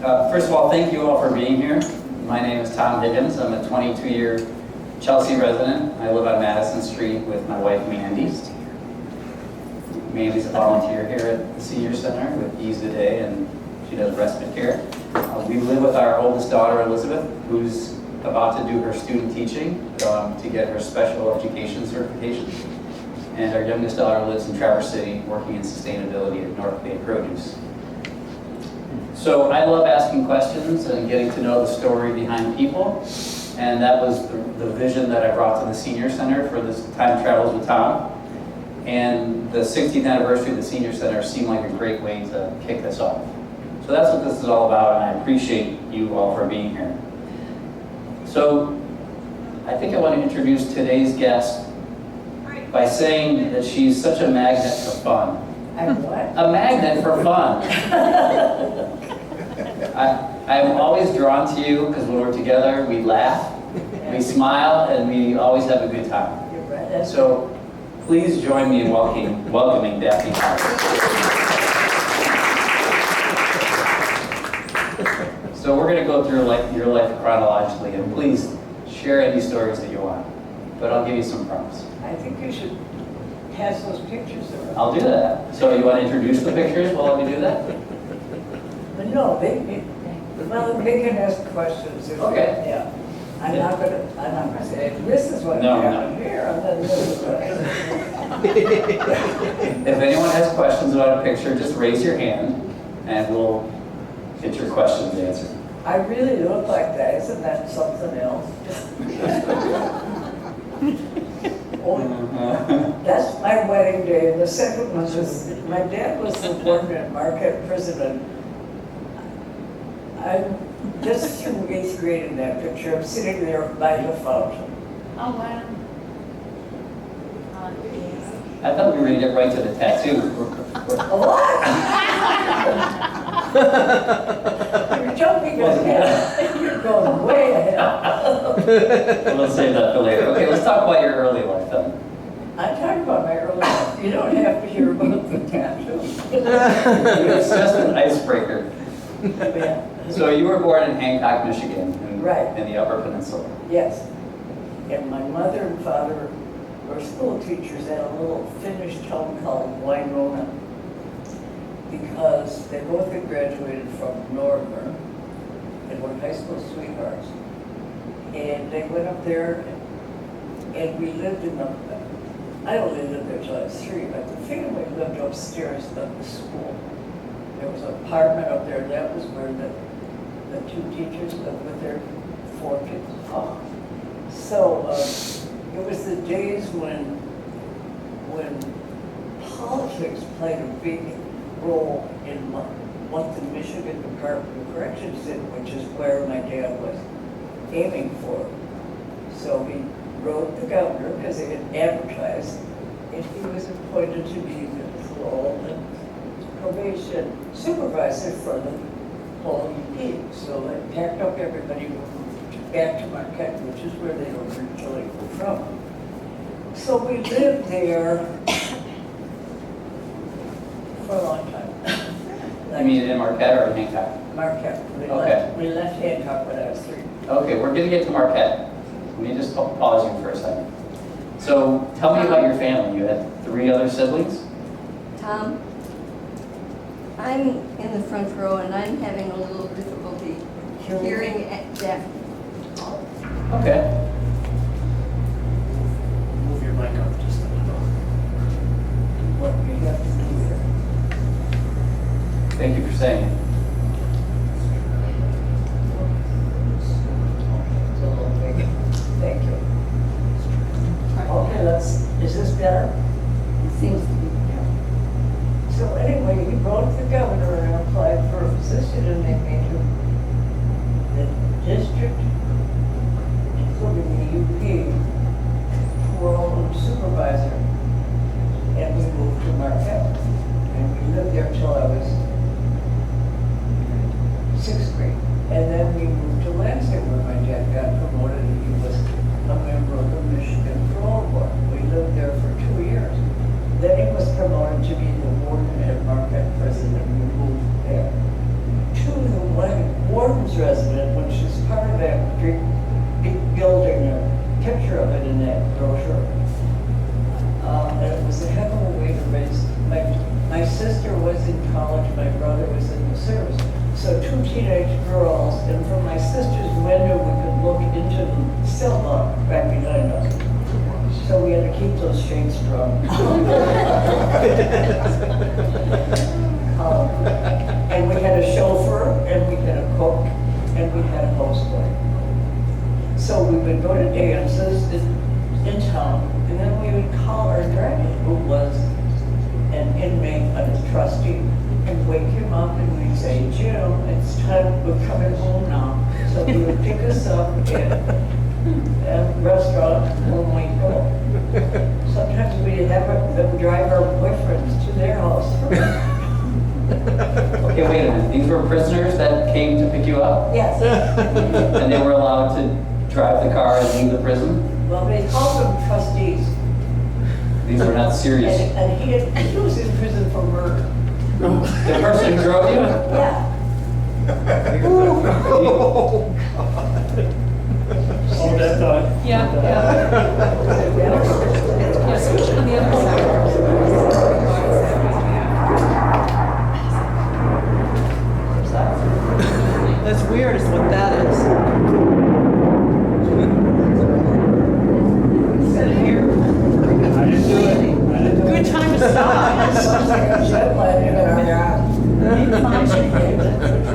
First of all, thank you all for being here. My name is Tom Higgins. I'm a 22-year Chelsea resident. I live on Madison Street with my wife, Mandy. Mandy's a volunteer here at the Senior Center with Ease the Day, and she does respite care. We live with our oldest daughter, Elizabeth, who's about to do her student teaching to get her special education certification. And our youngest daughter lives in Traverse City, working in sustainability at North Bay Produce. So I love asking questions and getting to know the story behind people. And that was the vision that I brought to the Senior Center for this Time Travels with Tom. And the 60th anniversary of the Senior Center seemed like a great way to kick this off. So that's what this is all about, and I appreciate you all for being here. So I think I want to introduce today's guest by saying that she's such a magnet for fun. I'm what? A magnet for fun. I'm always drawn to you because when we're together, we laugh, we smile, and we always have a good time. You're right. So please join me in welcoming Daphne Hodder. So we're going to go through your life chronologically, and please share any stories that you want. But I'll give you some prompts. I think you should pass those pictures around. I'll do that. So you want to introduce the pictures while we do that? But no, they can ask questions. Okay. Yeah. I'm not gonna say, this is what No, happened here, and then this is what happened. If anyone has questions about a picture, just raise your hand, and we'll get your questions answered. I really look like that. Isn't that something else? Oh, that's my wedding day. And the second one was, my dad was the warden at Marquette Prison. I'm just through 8th grade in that picture. I'm sitting there by the fountain. Oh, wow. I thought we were going to get right to the tattoo. What? You're jumping ahead. You're going way ahead. We'll save that for later. Okay, let's talk about your early life then. I'm talking about my early life. You don't have to hear about the tattoo. It's just an icebreaker. Yeah. So you were born in Hancock, Michigan, Right. in the Upper Peninsula. Yes. And my mother and father were school teachers at a little Finnish town called Winona, because they both had graduated from Northern and were high school sweethearts. And they went up there, and we lived in the, I only lived there till I was 3, but the family lived upstairs of the school. There was an apartment up there, that was where the 2 teachers lived with their 4 kids. Oh. So it was the days when politics played a big role in what the Michigan Department of Corrections did, which is where my dad was aiming for. So he wrote the governor, because they had advertised, and he was appointed to be the parole and probation supervisor for the whole UP. So they packed up everybody, moved back to Marquette, which is where they originally were from. So we lived there for a long time. I mean in Marquette or in Hancock? Marquette. Okay. We left Hancock when I was 3. Okay, we're going to get to Marquette. Let me just pause you for a second. So tell me about your family. You had 3 other siblings? Tom, I'm in the front row and I'm having a little difficulty hearing Daphne. Okay. Move your mic up just a little. What we have to do here. Thank you for saying it. Thank you. Okay, is this better? It seems to be. So anyway, he wrote the governor and applied for a position, and they made him the district, including the UP, parole supervisor, and we moved to Marquette. And we lived there till I was concrete building, a picture of it in that brochure. And it was a heck of a way to raise, my sister was in college, my brother was in the service. So two teenage girls, and from my sister's window, we could look into the cell block right behind us. So we had to keep those shades strong. And we had a chauffeur, and we had a cook, and we had a houseboy. So we would go to dances in town, and then we would call our driver, who was an inmate, a trustee, and wake him up, and we'd say, Jim, it's time, we're coming home now. So he would pick us up at a restaurant when we go. Sometimes we'd have them drive our boyfriends to their house. Okay, wait a minute. These were prisoners that came to pick you up? Yes. And they were allowed to drive the car and leave the prison? Well, they called them trustees. These were not serious. And he was in prison for murder. The person who drove you? Yeah. Hold that thought. Yeah, yeah. Yeah, switch on the other side. That's weird is what that is. I didn't do it. I didn't do it. Good time to stop.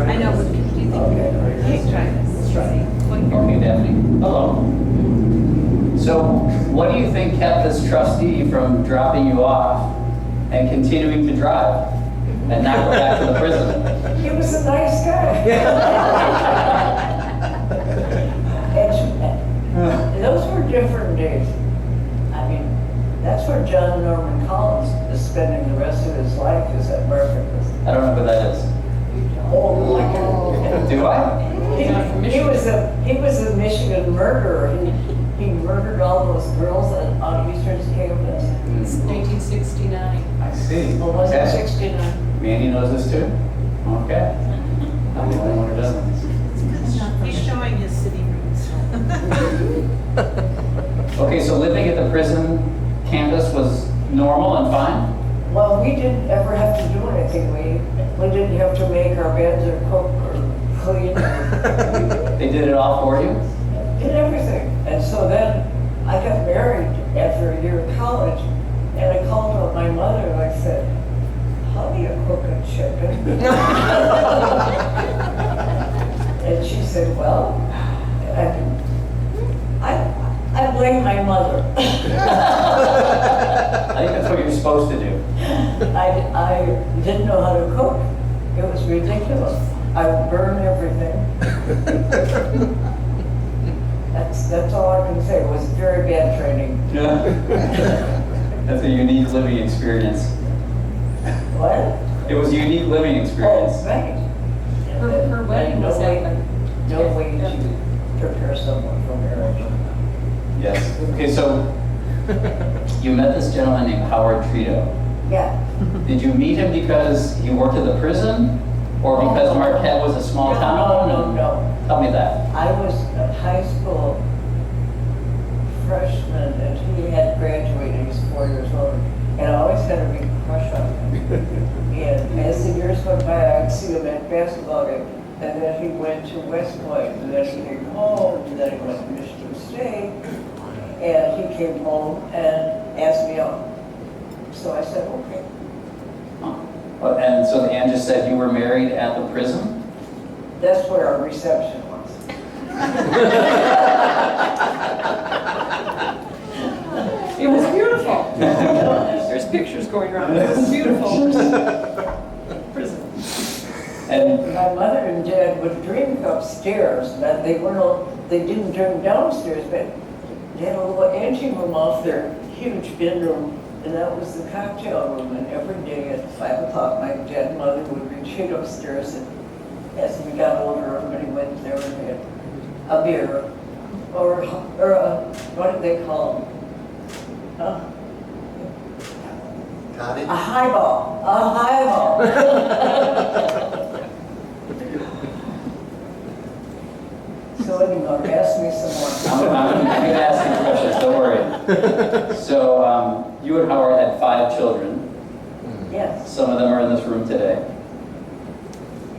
I know, but do you think? Let's try this. Let's try. Okay, Daphne. Hello. So, what do you think kept this trustee from dropping you off and continuing to drive and not go back to the prison? He was a nice guy. And those were different days. I mean, that's where John Norman Collins is spending the rest of his life, is at Market. I don't know who that is. Oh, my God. Do I? He was a Michigan murderer. He murdered all those girls on Eastern's campus. It's 1969. I see. Well, was it Okay. 69? Mandy knows this too? Okay. I'm the only one who doesn't. He's showing his city roots. Okay, so living at the prison campus was normal and fine? Well, we didn't ever have to do anything. We didn't have to make our beds or cook or clean or They did it all for you? did everything. And so then I got married after a year of college, and I called up my mother and I said, how do you cook a chicken? And she said, well, I blame my mother. I think that's what you're supposed to do. I didn't know how to cook. It was ridiculous. I would burn everything. That's all I can say. It was very bad training. Yeah. That's a unique living experience. What? It was a unique living experience. Oh, right. Her wedding was at No way to prepare someone for marriage. Yes. Okay, so you met this gentleman named Howard Trito. Yeah. Did you meet him because he worked at the prison? Or because Marquette was a small town? No. Tell me that. I was a high school freshman and he had graduated. He was 4 years old. And I always had a big crush on him. And as the years went by, I'd see him at basketball game. And then he went to West Point. And then he came home. And then he went to Michigan State. And he came home and asked me out. So I said, okay. And so Ann just said you were married at the prison? That's where our reception was. It was beautiful. There's pictures going around. It was beautiful. Prison. And My mother and dad would drink upstairs, but they didn't drink downstairs, but they had a little anteroom off their huge bedroom, and that was the cocktail room. And every day at 5 o'clock, my dad and mother would retreat upstairs, and as we got older, everybody went there and had a beer, or what did they call them? A highball. So So anyhow, ask me some more. I'm going to ask you questions, don't worry. So you and Howard had 5 children. Yes, Some of them are in this room today.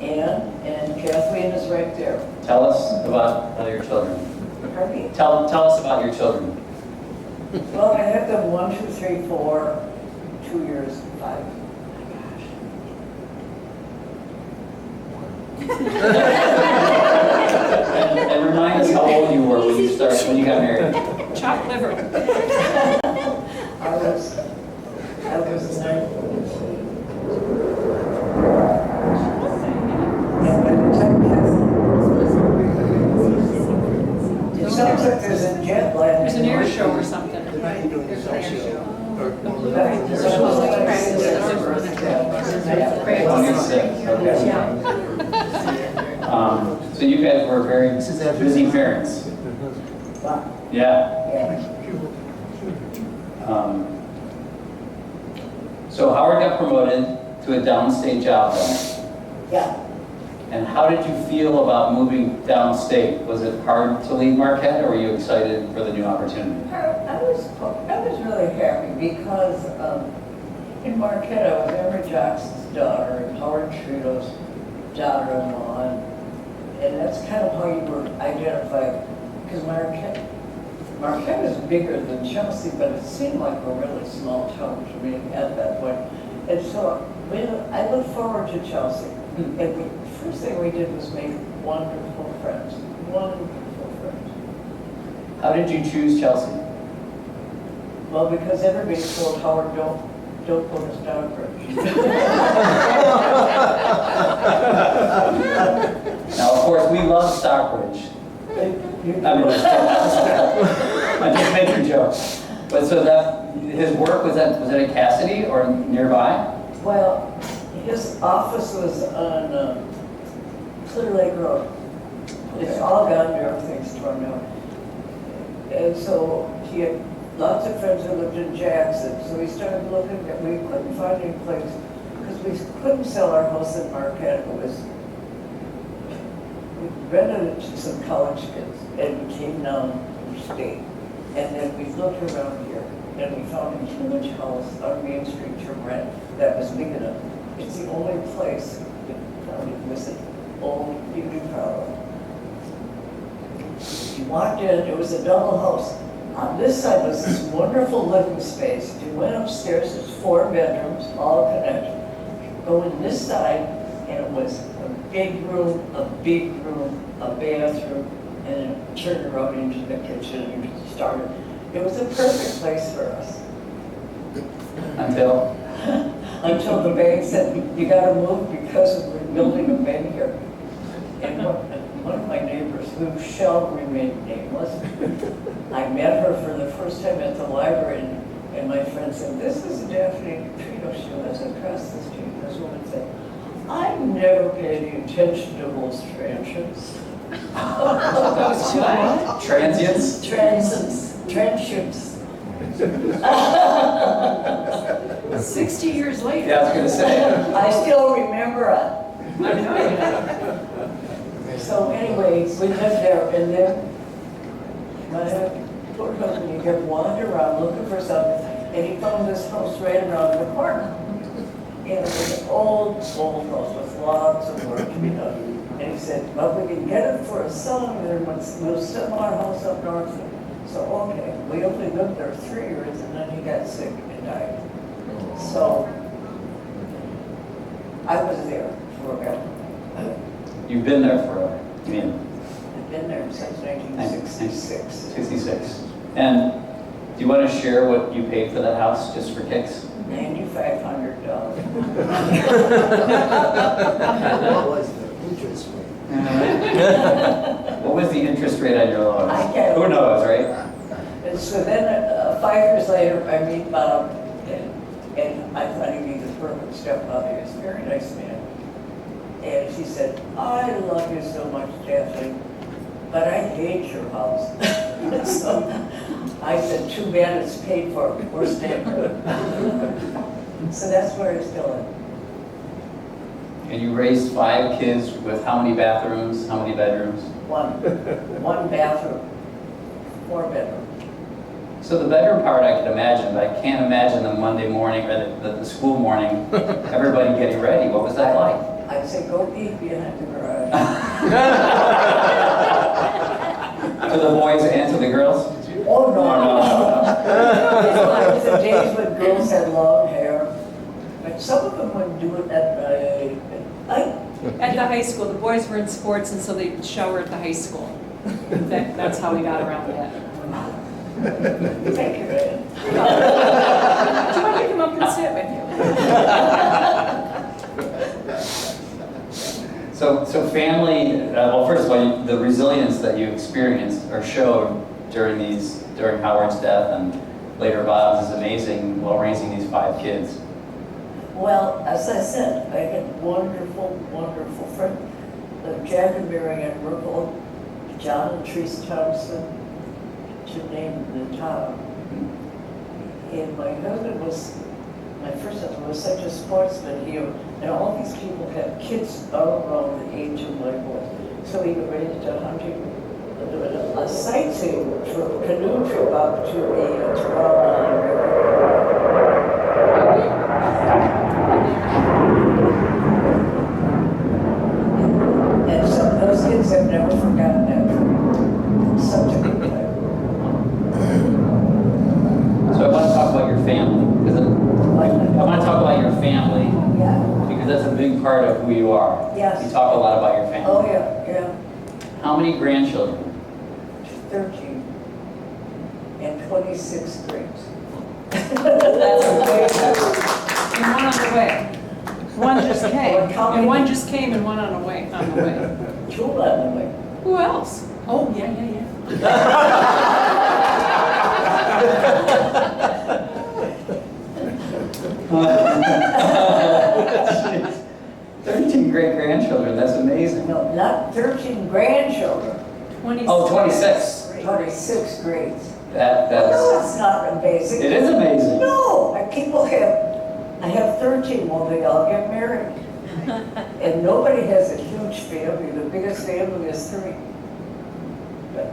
and Kathleen is right there. Tell us about your children. Pardon me? Tell us about your children. Well, I have them 1, 2, 3, 4, 2 years, 5. And remind us how old you were when you got married. Chopped liver. I was 19. And by the time it sounds like there's a jet lag. There's an air show or something. There's an air show. 26, okay. So you guys were very busy parents. Yeah. Yeah. So Howard got promoted to a downstate job then. Yeah. And how did you feel about moving downstate? Was it hard to leave Marquette, or were you excited for the new opportunity? I was really happy because in Marquette I was Emery Jackson's daughter and Howard Trudeau's daughter-in-law, and that's kind of how you were identified. Because Marquette is bigger than Chelsea, but it seemed like a really small town to me at that point. And so I looked forward to Chelsea. And the first thing we did was make wonderful friends. Wonderful friends. How did you choose Chelsea? Well, because everybody told Howard, don't go to Stockbridge. Now, of course, we love Stockbridge. I'm just making a joke. But so that his work was at Cassidy or nearby? Well, his office was on Clear Lake Road. It's all gone there, everything's torn down. And so he had lots of friends who lived in Jackson, so we started looking, we couldn't find any place, because we couldn't sell our house in Marquette. We rented it to some college kids, and we came down from state. And then we looked around here, and we found a huge house on Main Street to rent that was big enough. It's the only place we found it was an old beauty parlor. You walked in, it was a double house. On this side was this wonderful living space. If you went upstairs, there's 4 bedrooms, all connected. Go in this side, and it was a big room, a bathroom, and then turned around into the kitchen and started. It was a perfect place for us. Until the bank said, you gotta move because we're building a bank here. And one of my neighbors, who shall remain nameless, I met her for the first time at the library, and my friend said, this is Daphne. She lives across the street. This woman said, I never paid any attention to those transients. Those two. Transients? Transients. 60 years later. Yeah, I was going to say. I still remember it. I know. So anyway, we lived there, and then my poor husband, he kept wandering around looking for something, and he found this house right around the corner. And it was an old house with lots of work to be done. And he said, well, we can get it for a song, and then we'll sell our house up north. So, okay, we only lived there 3 years, and then he got sick and died. So, I was there forever. You've been there forever. You mean? I've been there since 1966. 66. And do you want to share what you paid for that house, just for kicks? $9,500. What was the interest rate? What was the interest rate on your loan? I can't- Who knows, right? And so then, 5 years later, I meet Bob, and I thought he'd be the perfect stepfather. He was a very nice man. And he said, I love you so much, Daphne, but I hate your house. So I said, too bad it's paid for. We're staying here. So that's where I still am. And you raised 5 kids with how many bathrooms, how many bedrooms? one bathroom, 4 bedroom. So the bedroom part I can imagine, but I can't imagine the Monday morning, or the school morning, everybody getting ready. What was that like? I'd say go eat behind the garage. To the boys and to the girls? Oh, no, It's the days when girls had long hair, but some of them would do it at night. At the high school, the boys were in sports, and so they'd shower at the high school. That's how we got around that. Thank you, Ed. Do you want me to come up and sit with you? So family, well, first of all, the resilience that you experienced or showed during Howard's death and later Bob's is amazing while raising these 5 kids. Well, as I said, I had wonderful, wonderful friends. Jack and Mary Ann Ruppel, John and Teresa Thompson, to name the top. And my first husband was such a sportsman here, and all these people had kids all around the age of my boy. So we arranged a hunting, a sightseeing trip, canoe trip up to the Toronto River. And some of those kids have never forgotten that trip. Such a good time. So I want to talk about your family, because I want to talk about your family, Yeah. because that's a big part of who you are. Yes. You talk a lot about your family. Oh, yeah. How many grandchildren? 13 and 26 grades. That's amazing. And one on the way. One just came. And one just came and one on the way. 2 on the way. Who else? Oh, yeah. 13 great-grandchildren, that's amazing. No, not 13 grandchildren, 26. Oh, 26. 26 grades. No, That's, it's not amazing. it is amazing. No, I have 13, well, they all get married. And nobody has a huge family, the biggest family is 3. But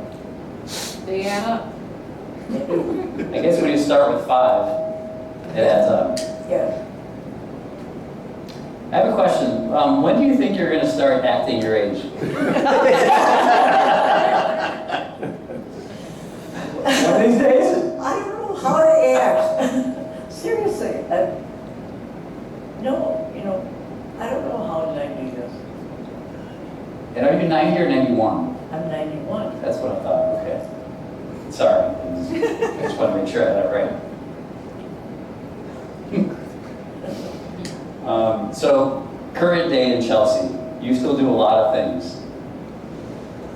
They add up. I guess when you start with 5, it adds up. yeah, I have a question. When do you think you're going to start acting your age? One of these days? I don't know how to act. Seriously, no, I don't know how to do this. And are you 90 or 91? I'm 91. That's what I thought, okay. Sorry, I just want to make sure I had that right. So, current day in Chelsea, you still do a lot of things.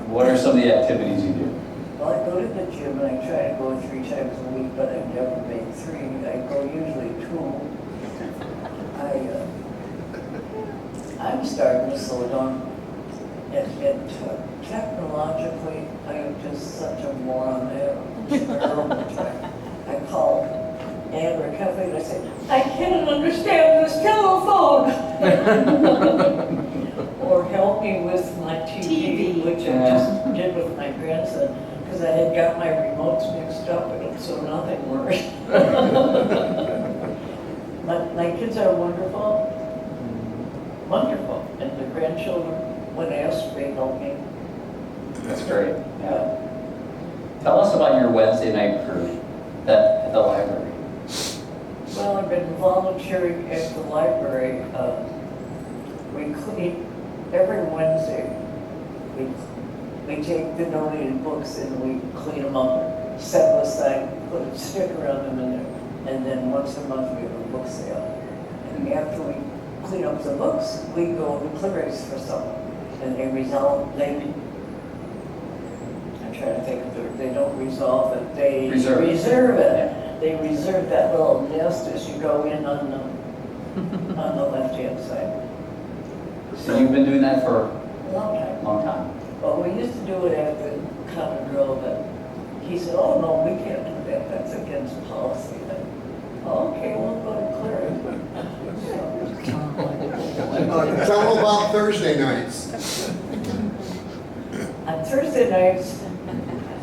What are some of the activities you do? Well, I go to the gym and I try to go 3 times a week, but I never make 3. I go usually 2. I'm starting to slow down. Technologically, I am just such a moron. I call Amber Cafe and I say, I can't understand this telephone. Or help me with my TV, which I just did with my grandson, because I had got my remotes mixed up in it, so nothing worked. My kids are wonderful, and the grandchildren, when asked, they help me. That's great. Yeah. Tell us about your Wednesday night crew at the library. Well, I've been volunteering at the library. We clean every Wednesday. We take the donated books and we clean them up, set them aside, put a sticker on them in there, and then once a month we have a book sale. And after we clean up the books, we go to Clarice for someone. And I'm trying to think of they don't resolve it, they reserve it. Yeah. They reserve that little nest as you go in on the left-hand side. So you've been doing that for A long time. a long time. Well, we used to do it at the Common Grove, but he said, oh, no, we can't do that, that's against policy. Okay, we'll go to Clarice. Tell them about Thursday nights. On Thursday nights,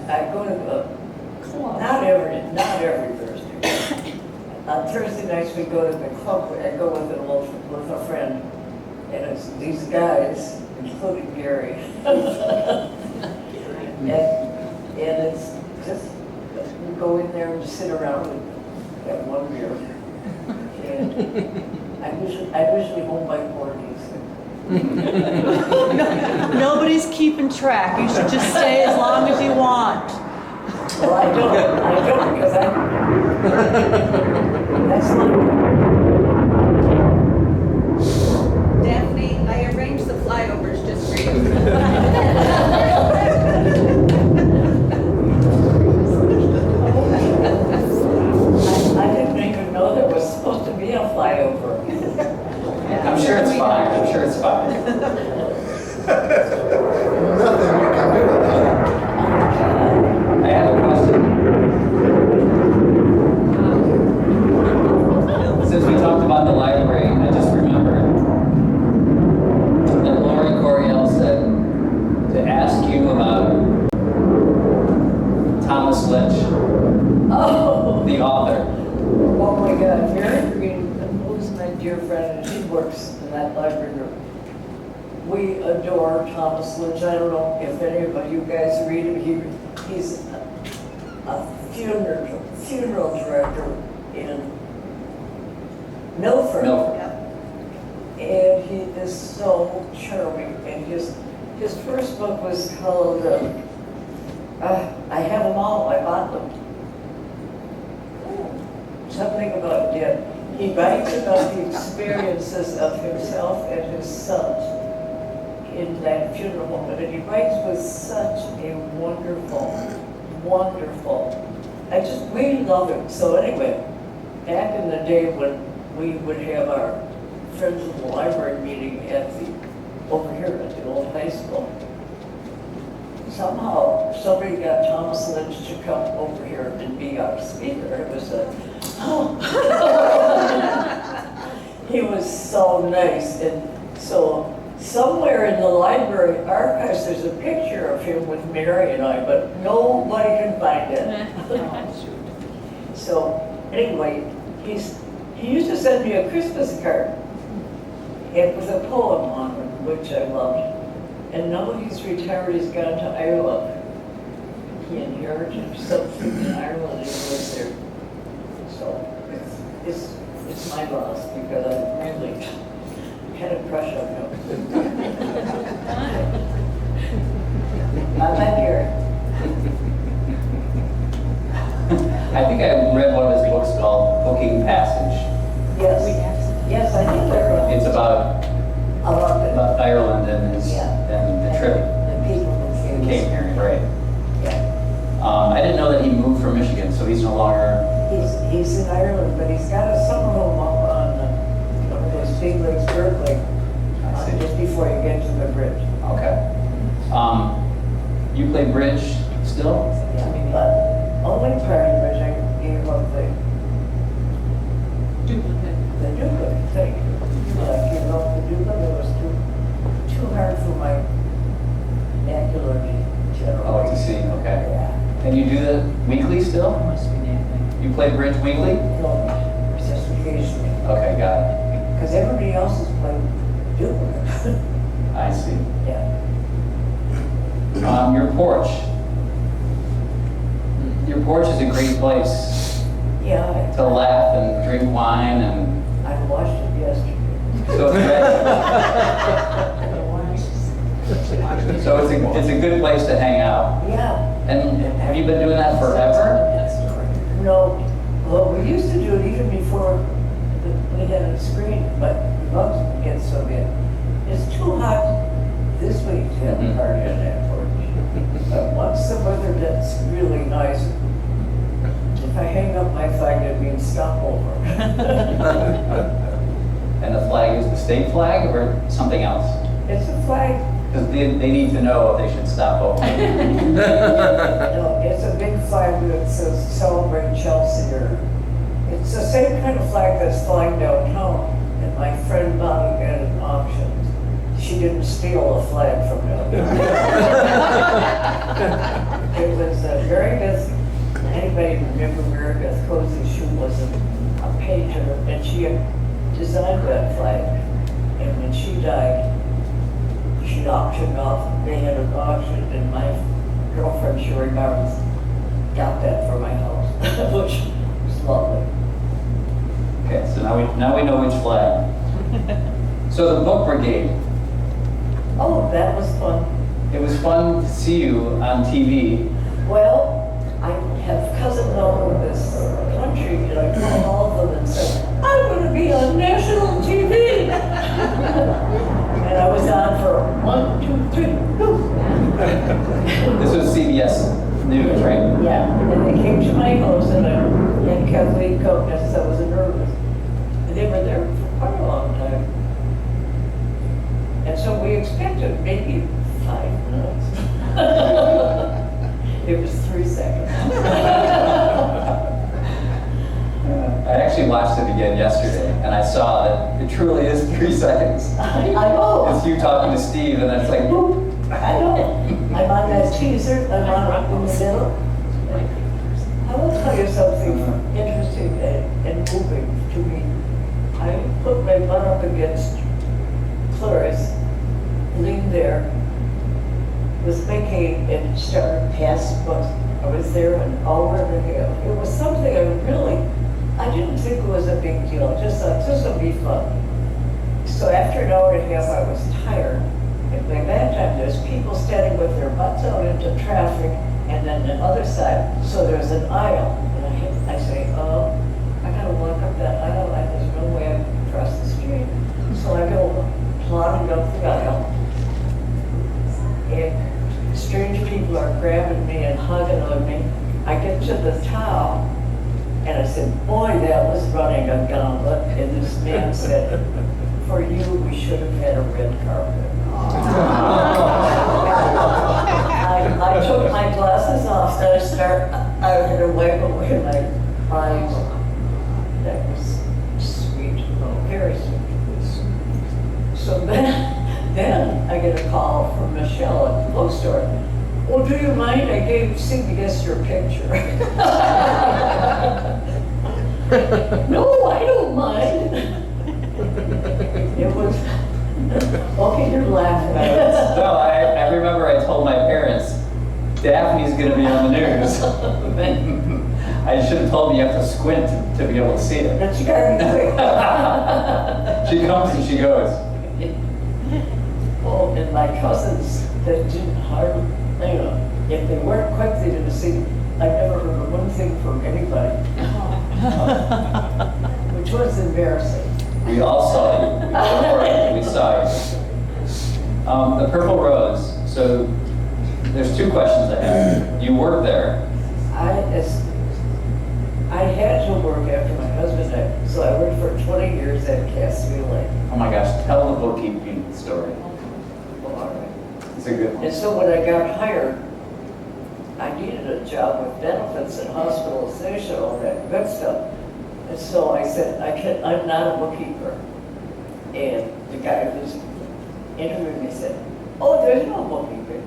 I go to the, not every Thursday. On Thursday nights, we go to the club, I go with a friend, and it's these guys, including Gary. And it's just, we go in there and sit around and have one beer. And I'm usually home by 40s. Nobody's keeping track. You should just stay as long as you want. Well, I don't, because that's not. Daphne, I arranged the flyovers just for you. I didn't even know there was supposed to be a flyover. I'm sure it's fine, I'm sure it's fine. Nothing we can do about it. I have a question. Since we talked about the library, I just remembered that Lori Coryell said to ask you about Thomas Lynch, Oh, the author. oh my God, Mary Green, who's my dear friend, and she works in that library group. We adore Thomas Lynch. I don't know if any of you guys read him. He's a funeral director in Milford. And he is so charming. And his first book was called, I have them all, I bought them. Something about death. He writes about the experiences of himself and his sons in that funeral home. And he writes with such a wonderful, I just really love him. So anyway, back in the day when we would have our Friends of the Library meeting over here at the old high school, somehow somebody got Thomas Lynch to come over here and be our speaker. It was he was so nice. And so somewhere in the library archives, there's a picture of him with Mary and I, but nobody can find it. So anyway, he used to send me a Christmas card, and with a poem on it, which I loved. And now he's retired, he's gone to Ireland. He inherited something in Ireland and he lives there. So it's my loss because I really had a crush on him. Not that here. I think I read one of his books called Booking Passage. Yes, I think they're. It's about Ireland and the trip. The people who Came here, right? Yeah. I didn't know that he moved from Michigan, so he's no longer. He's in Ireland, but he's got a summer home up on one of those big lakes, Berkeley, just before you get to the bridge. Okay. You play bridge still? Yeah, but only party bridge I gave up the duplicate thing. I gave up the duplicate. It was too hard for my macular degeneration. Oh, to see, okay. Yeah. And you do that weekly still? You play bridge weekly? No, just occasionally. Okay, got it. Because everybody else is playing duplicate. I see. Yeah. Your porch. Your porch is a great place Yeah, to laugh and drink wine and I watched it yesterday. so it's a good place to hang out. Yeah. And have you been doing that forever? No, well, we used to do it even before we had a screen, but the bugs get so big. It's too hot this week to have a party on that porch. But once the weather gets really nice, if I hang up my flag, it means stop over. And the flag is the state flag or something else? It's a flag. Because they need to know if they should stop over. No, it's a big flag that says celebrate Chelsea, or it's the same kind of flag that's flying downtown. And my friend bought it at an auction. she didn't steal a flag from him. It was Mary Beth, anybody remember Mary Beth Cozy? She was a painter, and she designed that flag. And when she died, she auctioned off, they had an auction, and my girlfriend, Sherry Barnes, got that for my house, which was lovely. Okay, so now we know which flag. So the book brigade, Oh, that was fun. it was fun to see you on TV. Well, I have cousins all over this country, and I called all of them and said, I'm going to be on national TV. And I was on for 1, 2, 3, go. This was CBS News, right? Yeah, and they came to my house, and I had Kathleen come because I was nervous. And they were there for quite a long time. And so we expected maybe 5 minutes. It was 3 seconds. I actually watched it again yesterday, and I saw that it truly is 3 seconds. I know. It's you talking to Steve, and then it's like, boop. I know. I'm on that teaser, I'm on in the middle. I will tell you something interesting and moving to me. I put my butt up against Clarice, leaned there, was thinking and started past books. I was there an hour and a half. It was something I didn't think it was a big deal. Just thought this will be fun. So after an hour and a half, I was tired. And by that time, there's people standing with their butts out into traffic, and then the other side, so there's an aisle. And I say, oh, I gotta walk up that aisle, there's no way I can cross the street. So I go plodding up the aisle, and strange people are grabbing me and hugging on me. I get to the top, and I said, boy, that was running a gauntlet. And this man said, for you, we should have had a red carpet. I took my glasses off, and I had to wipe away my eyes. That was sweet, very sweet. So then I get a call from Michelle at the bookstore. Well, do you mind? I gave CBS your picture. No, I don't mind. It was, okay, you're laughing. No, I remember I told my parents, Daphne's gonna be on the news. I should have told them you have to squint to be able to see it. That's gotta be quick. She comes and she goes. Oh, and my cousins that didn't hardly, if they weren't quick, they didn't see. I never heard of one thing from anybody. Which was embarrassing. We all saw you. We saw you. The Purple Rose. So there's 2 questions I have. You worked there. I had to work after my husband died, so I worked for 20 years at Cassville Lake. Oh my gosh, tell the bookkeeping story. Well, all right. It's a good And one. so when I got hired, I needed a job with benefits and hospitalization, all that good stuff. And so I said, I'm not a bookkeeper. And the guy who was interviewing me said, oh, there's no bookkeeping.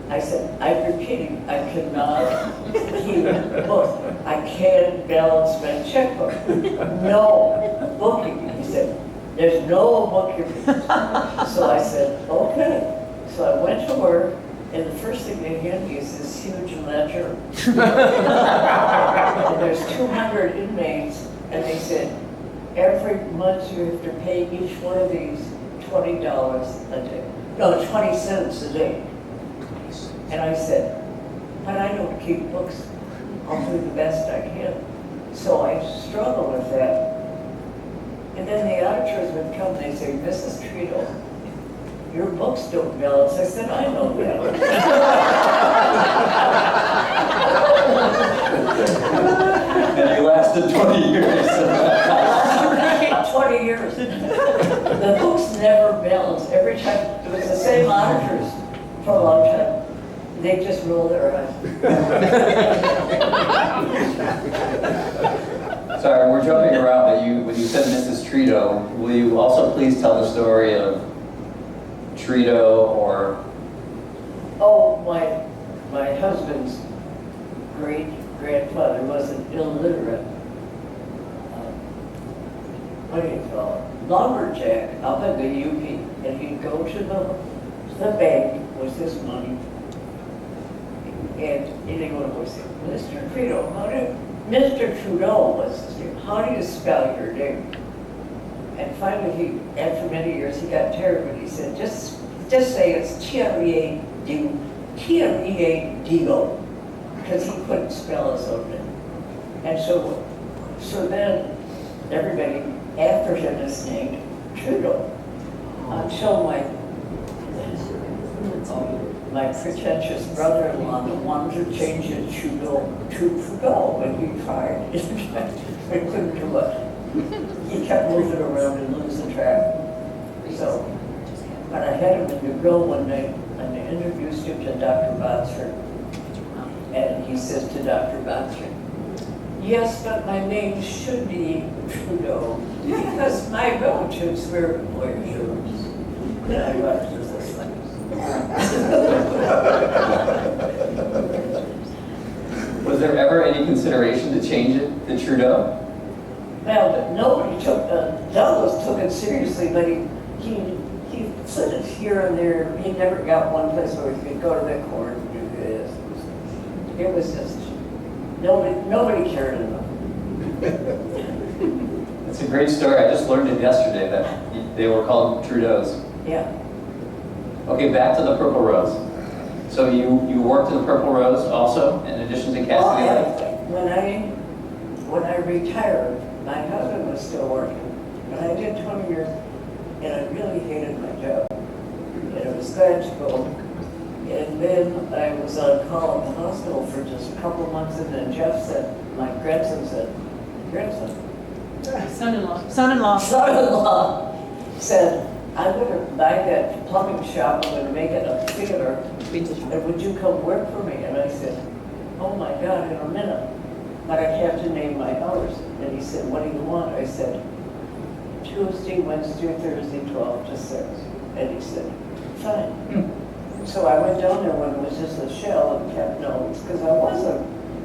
I said, I'm repeating, I cannot keep books. I can't balance my checkbook. No bookkeeping. He said, there's no bookkeeping. So I said, okay. So I went to work, and the first thing they hand me is this huge ledger. And there's 200 inmates, and they said, every month you have to pay each one of these $20 a day. No, 20 cents a day. And I said, but I don't keep books. I'll do the best I can. So I struggle with that. And then the auditors would come and they'd say, Mrs. Trito, your books don't balance. I said, I know that. And you lasted 20 years. 20 years. The books never balanced. Every time, it was the same auditors for a long time. They just roll their eyes. Sorry, we're jumping around, but when you said Mrs. Trito, will you also please tell the story of Trudeau or, Oh, my husband's great grandfather was an illiterate, what do you call it, lumberjack up in the UP, and he'd go to the bank with his money, and anyone would say, Mr. Trudeau, Mr. Trudeau was his name, how do you spell your name? And finally, after many years, he got tired, but he said, just say it's T-R-E-A-D-O, because he couldn't spell his own name. And so then everybody after him is named Trudeau, until my pretentious brother-in-law wanted to change it to Trudeau, and he tried, but couldn't do it. He kept moving around and losing track. So, but I had him in the grill one night, and I introduced him to Dr. Botzert. And he says to Dr. Botzert, yes, but my name should be Trudeau, because my relatives were voyageurs. And I watched this like. was there ever any consideration to change it to Trudeau? Well, but nobody took, Douglas took it seriously, but he put it here and there. He never got one place where he could go to the court and do this. It was just, nobody cared enough. It's a great story. I just learned it yesterday that they were called Trudeaus. Yeah. Okay, back to the Purple Rose. So you worked in the Purple Rose also, in addition to Cassidy Lake? When I retired, my husband was still working, but I did 20 years, and I really hated my job. And it was glad to go. And then I was on call in the hospital for just a couple months, and then Jeff said, my grandson, Son-in-law. son-in-law said, I'm going to buy that plumbing shop, I'm going to make it a theater, and would you come work for me? And I said, oh my God, in a minute. But I have to name my hours. And he said, what do you want? I said, Tuesday, Wednesday, Thursday, 12 to 6. And he said, fine. So I went down there when it was just a shell and kept notes, because I was a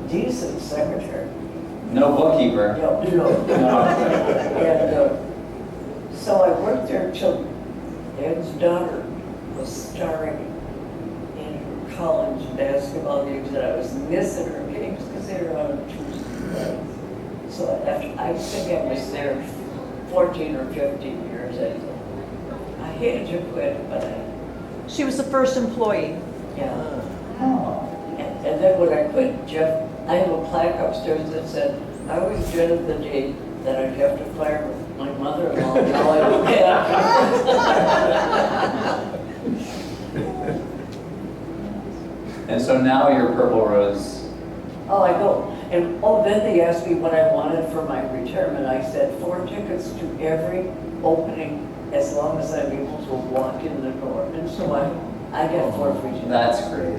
decent secretary. No bookkeeper. No. And so I worked there until Ed's daughter was starring in her college basketball games, and I was missing her games because they were on Tuesday nights. So I think I was there 14 or 15 years. I hated to quit, but She was the first employee. yeah. And then when I quit, Jeff, I have a plaque upstairs that said, I always dreaded the day that I'd have to fire my mother-in-law. Now I don't have. And so now you're Purple Rose. Oh, I go. And then they asked me what I wanted for my retirement. I said 4 tickets to every opening as long as I'm able to walk in the door. And so I get 4 free tickets. That's great.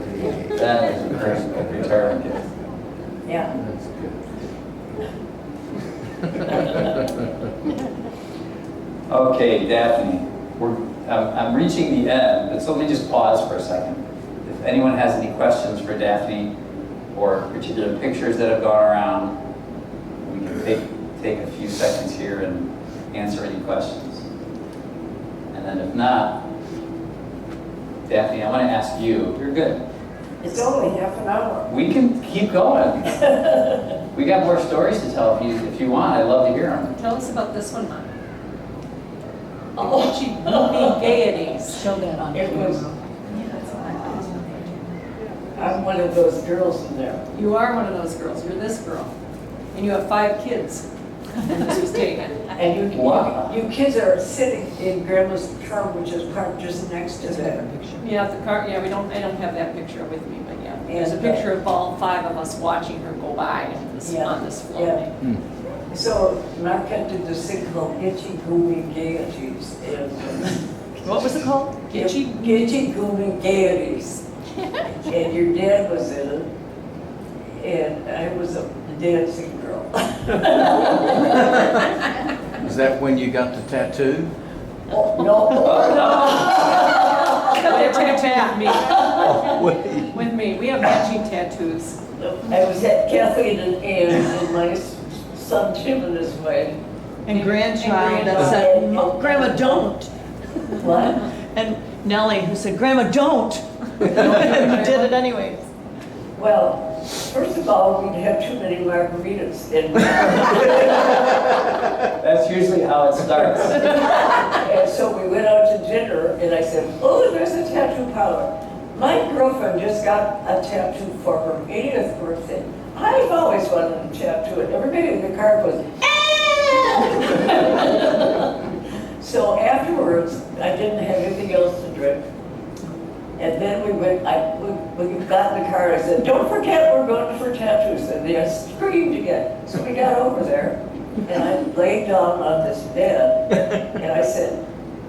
That is a great retirement gift. Yeah. That's good. Okay, Daphne, I'm reaching the end, but so let me just pause for a second. If anyone has any questions for Daphne or particular pictures that have gone around, we can take a few seconds here and answer any questions. And then if not, Daphne, I want to ask you, you're good. It's only half an hour. We can keep going. We got more stories to tell if you want. I'd love to hear them. Tell us about this one, Mom. Oh, She movie gaieties. Show that on it was. I'm one of those girls in there. You are one of those girls. You're this girl. And you have 5 kids. And this was taken. And Wow. you kids are sitting in Grandma's car, which is parked just next to that. Yeah, the car, yeah, I don't have that picture with me, but yeah. There's a And, picture of all 5 of us watching her go by on this floor. Yeah. So Marquette did this thing called Itchy Goomy Gaieties. And What was it called? Itchy? Itchy Goomy Gaieties. And your dad was in it. And I was a dancing girl. Is that when you got the tattoo? Oh, no. Whatever happened with me. Wait. With me, we have matching tattoos. I was at Kathleen and Ann, and my son Tim and his wife. And grandchild that grandchild. said, "Oh, Grandma, don't." What? And Nellie, who said, "Grandma, don't." And did it anyways. Well, first of all, we'd have too many margaritas. And That's usually how it starts. and so we went out to dinner, and I said, oh, there's a tattoo parlor. My girlfriend just got a tattoo for her 80th birthday. I've always wanted a tattoo, and everybody in the car goes, ah! So afterwards, I didn't have anything else to drink. And then we got in the car, and I said, don't forget we're going for tattoos. And they screamed again. So we got over there, and I laid down on this bed, and I said,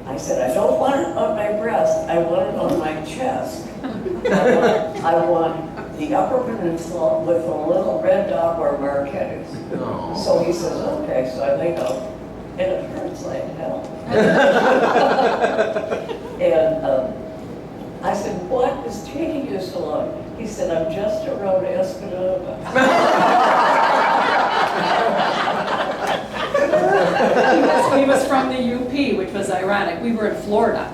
I don't want it on my breast, I want it on my chest. I want the Upper Peninsula with a little red dot where Marquette is. Oh. So he says, okay, so I lay down, and it hurts like hell. And I said, what is taking you so long? He said, I'm just around Esplanade. He was from the UP, which was ironic. We were in Florida.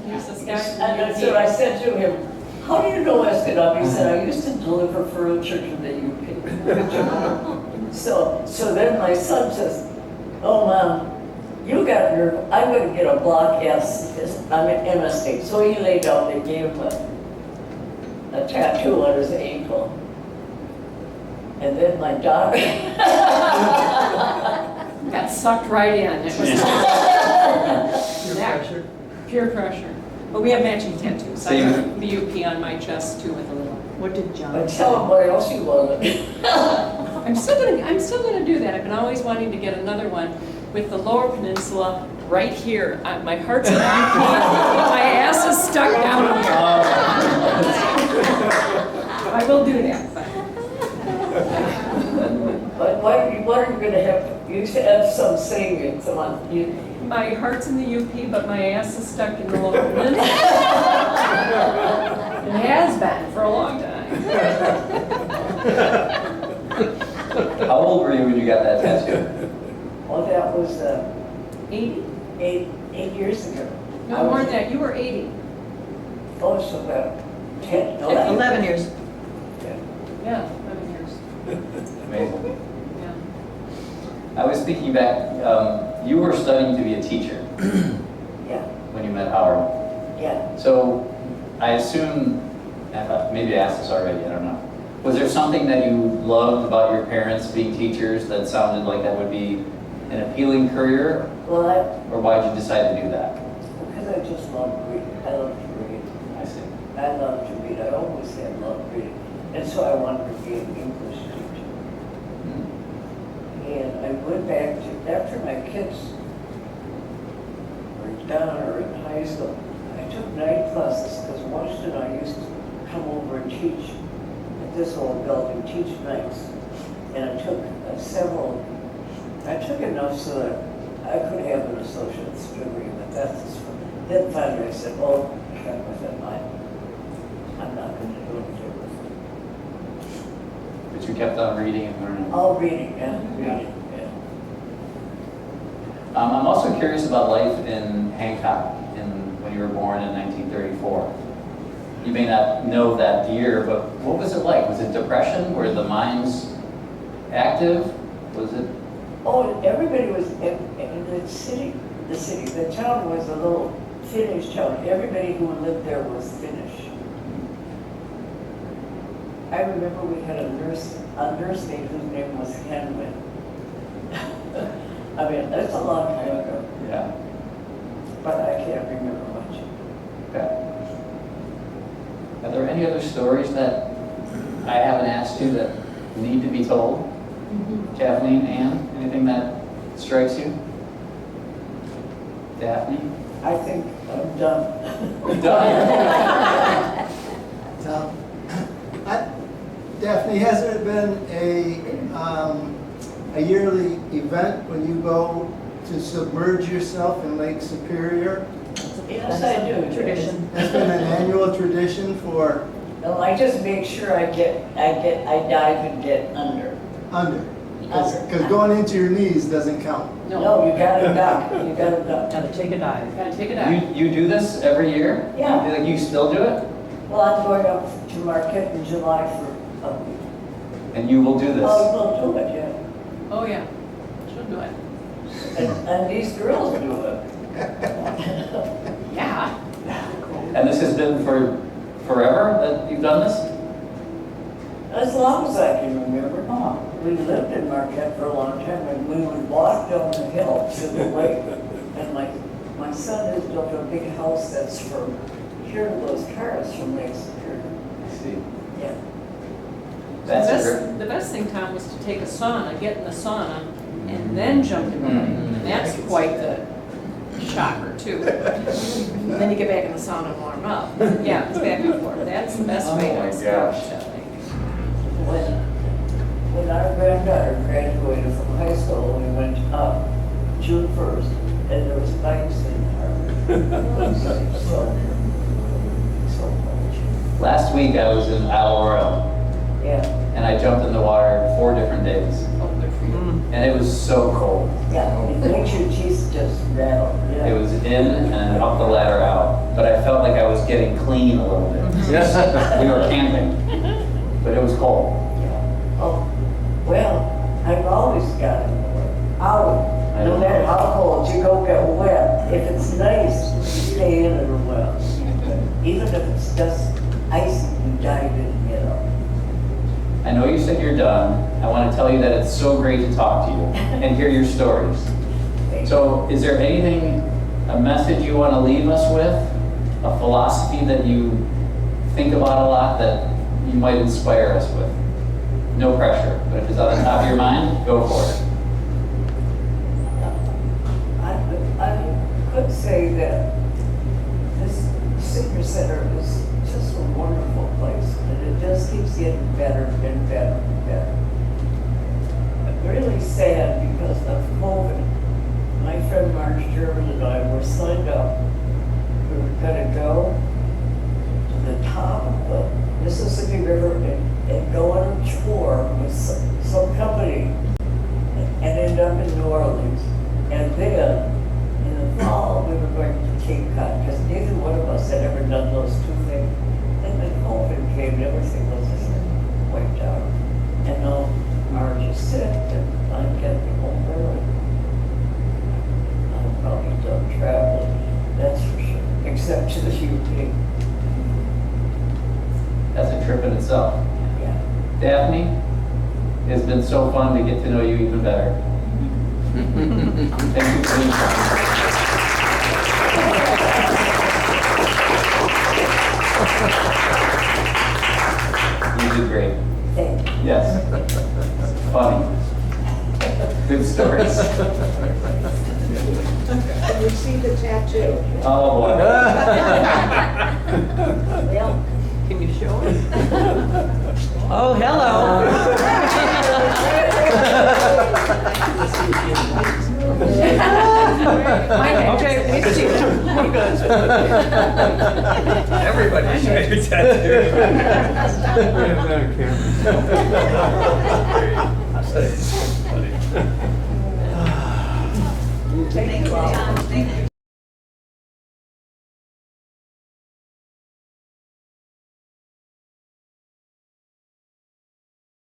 He was this guy from the And so UP. I said to him, how do you know Esplanade? He said, I used to deliver furniture to the UP. So then my son says, oh, Mom, you got nerve. I'm going to get a block S. I'm an MSD. So he laid down, they gave him a tattoo on his ankle. And then my daughter, Got sucked right in. It was Peer pressure. pure pressure. But we have matching tattoos. So I you- have the UP on my chest too with a little. What did John I say? tell him what else you wanted. I'm still gonna do that. I've been always wanting to get another one with the Lower Peninsula right here. My heart's in the UP. My ass is stuck down here. I will do that. But what are you going to have? You should have some saying. Come on. My heart's in the UP, but my ass is stuck in the Lower Peninsula. It has been for a long time. How old were you when you got that tattoo? Well, that was 80? 8 years ago. No, more than that. You were 80. Oh, so about 10, 11. 11 years. Yeah, 11 years. Amazing. Yeah. I was thinking back, you were studying to be a teacher Yeah, when you met Howard. yeah. So I assume, maybe I asked this already, I don't know. Was there something that you loved about your parents being teachers that sounded like that would be an appealing career? Well, Or why did you decide to do that? because I just love reading. I love to read. I see. I love to read. I always have loved reading. And so I wanted to be an English teacher. And I went back to, after my kids were done or in high school, I took night classes because Washington and I used to come over and teach at this old building, teach nights. And I took I took enough so that I could have an associate's degree, but then finally I said, oh, heck with it, I'm not going to do anything with it. But you kept on reading and learning. All reading, yeah, reading, yeah. I'm also curious about life in Hancock when you were born in 1934. You may not know that year, but what was it like? Was it depression? Were the mines active? Was it? Oh, everybody was in the city, the town was a little Finnish town. Everybody who lived there was Finnish. I remember we had a nursemaid whose name was Henry. I mean, that's a long time ago, Yeah. but I can't remember much. Okay. Are there any other stories that I haven't asked you that need to be told? Kathleen, Ann, anything that strikes you? Daphne? I think I'm done. You done? Daphne, has there been a yearly event when you go to submerge yourself in Lake Superior? Yes, I do. Tradition. It's been an annual tradition for No, I just make sure I dive and get under. under. Because going into your knees doesn't count. No, you gotta duck, you gotta duck. Gotta take a dive. Gotta take it out. You do this every year? Yeah. Like you still do it? Well, I'm going up to Marquette in July for a week. And you will do this? Oh, we'll do it, yeah. Oh, yeah. She'll do it. And these girls do it. Yeah. And this has been for forever that you've done this? As long as I can remember. Oh. We lived in Marquette for a long time, and we would walk down the hill to the lake. And my son has built a big house that's for hearing those cars from Lake Superior. I see. Yeah. That's a The best thing, Tom, was to take a sauna, get in the sauna, and then jump in the lake. And that's quite the shocker, too. And then you get back in the sauna and warm up. Yeah, it's back and forth. That's the best way Oh my to gosh. approach that lake. When our granddaughter graduated from high school, we went up June 1st, and there was bikes in our. So much. Last week I was in Isle Royale Yeah, and I jumped in the water 4 different days. Oh, good for you. And it was so cold. yeah, it makes your teeth just rattle, yeah. It was in and up the ladder out. But I felt like I was getting clean a little bit. We were camping, but it was cold. Yeah. Oh, well, I've always got in the way. Always. No matter how cold, you don't get wet. If it's nice, you stay in it or well. Even if it's just icy, you dive in, you know. I know you said you're done. I want to tell you that it's so great to talk to you and hear your stories. So is there anything, a message you want to leave us with? A philosophy that you think about a lot that you might inspire us with? No pressure, but if it's on the top of your mind, go for it. I could say that this senior center is just a wonderful place, and it just keeps getting better and better and better. I'm really sad because of COVID. My friend Marge German and I were signed up. We were gonna go to the top of the Mississippi River and go on a tour with some company and end up in New Orleans. And then, in the fall, we were going to Cape Cod, because neither one of us had ever done those 2 things. And then COVID came, and everything was just wiped out. And now Marge is sick, and I'm getting home early. I'm probably done traveling, that's for sure, except to the UK. That's a trip in itself. Yeah. Daphne, it's been so fun to get to know you even better. Thank you for being here. You did great. Thank you. Yes. Funny. Good stories. Can you see the tattoo? Oh, boy. Well, Can you show it? Oh, hello. Okay, we see it. We're good. Everybody should be tattooed. Thank you all. Thank you.